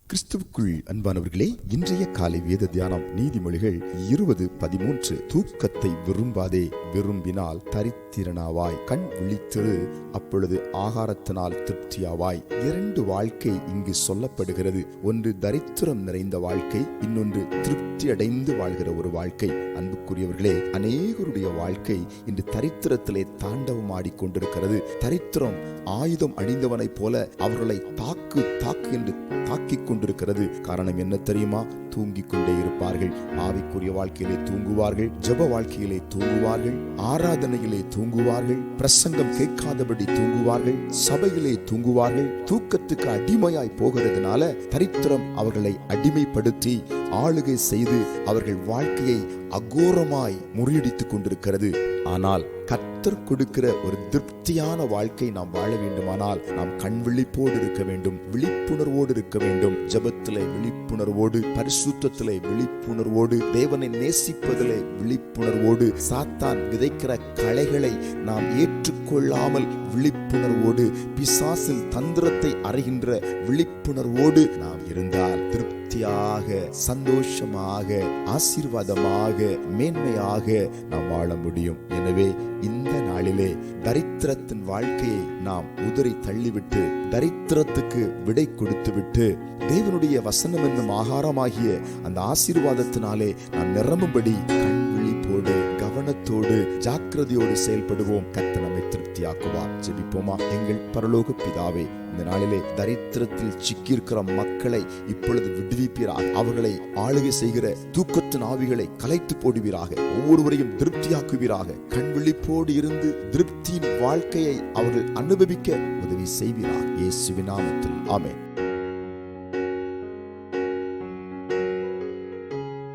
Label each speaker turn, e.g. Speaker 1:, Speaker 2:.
Speaker 1: கிறிஸ்துவுக்குள் அன்பானவர்களே, இன்றைய காலை வேத தியானம் நீதிமொழிகள் 20:13. தூக்கத்தை விரும்பாதே, விரும்பினால் தரித்திரனாவாய். கண் விழித்திரு, அப்பொழுது ஆகாரத்தினால் திருப்தியாவாய். 2 வாழ்க்கை இங்கு சொல்லப்படுகிறது. ஒன்று தரித்திரம் நிறைந்த வாழ்க்கை, இன்னொன்று திருப்தி அடைந்து வாழ்கிற ஒரு வாழ்க்கை. அன்புக்குரியவர்களே, அநேகருடைய வாழ்க்கை இன்று தரித்திரத்திலே தாண்டவம் ஆடிக்கொண்டிருக்கிறது. தரித்திரம் ஆயுதம் அணிந்தவனைப் போல அவர்களை தாக்கு என்று தாக்கிக் கொண்டிருக்கிறது. காரணம் என்ன தெரியுமா? தூங்கிக் கொண்டே இருப்பார்கள். ஆவிக்குரிய வாழ்க்கையிலே தூங்குவார்கள், ஜெப வாழ்க்கையிலே தூங்குவார்கள், ஆராதனையிலே தூங்குவார்கள், பிரசங்கம் கேட்காதபடி தூங்குவார்கள், சபையிலே தூங்குவார்கள். தூக்கத்துக்கு அடிமையாய் போகிறதுனால தரித்திரம் அவர்களை அடிமைப்படுத்தி ஆளுகை செய்து அவர்கள் வாழ்க்கையை அகோரமாய் முறியடித்துக் கொண்டிருக்கிறது. ஆனால் கர்த்தர் கொடுக்கிற ஒரு திருப்தியான வாழ்க்கை நாம் வாழ வேண்டுமானால் நாம் கண் விழிப்போடு இருக்க வேண்டும், விழிப்புணர்வோடு இருக்க வேண்டும். ஜெபத்திலே விழிப்புணர்வோடு, பரிசுத்தத்திலே விழிப்புணர்வோடு, தேவனை நேசிப்பதிலே விழிப்புணர்வோடு, சாத்தான் விதைக்கிற களைகளை நாம் ஏற்றுக்கொள்ளாமல் விழிப்புணர்வோடு, பிசாசில் தந்திரத்தை அறிகின்ற விழிப்புணர்வோடு நாம் இருந்தால் திருப்தியாக, சந்தோஷமாக, ஆசீர்வாதமாக, மேன்மையாக நாம் வாழ முடியும். எனவே இந்த நாளிலே தரித்திரத்தின் வாழ்க்கையை நாம் உதறி தள்ளிவிட்டு, தரித்திரத்துக்கு விடை கொடுத்துவிட்டு, தேவனுடைய வசனம் என்னும் ஆகாரமாகிய அந்த ஆசீர்வாதத்தினாலே நாம் நிரம்பும்படி கண் விழிப்போடு, கவனத்தோடு, ஜாக்கிரதையோடு செயல்படுவோம். கர்த்தர் நம்மை திருப்தியாக்குவார். ஜெபிப்போமா? எங்கள் பரலோக பிதாவே, இந்த நாளிலே தரித்திரத்தில் சிக்கியிருக்கிற மக்களை இப்பொழுது விடுவிப்பீராக. அவர்களை ஆளுகை செய்கிற தூக்கத்தின் ஆவிகளை கலைத்து போடுவீராக. ஒவ்வொருவரையும் திருப்தியாக்குவீராக. கண் விழிப்போடு இருந்து திருப்தியின் வாழ்க்கையை அவர்கள் அனுபவிக்க உதவி செய்வீராக. இயேசுவின் நாமத்தில் ஆமென்.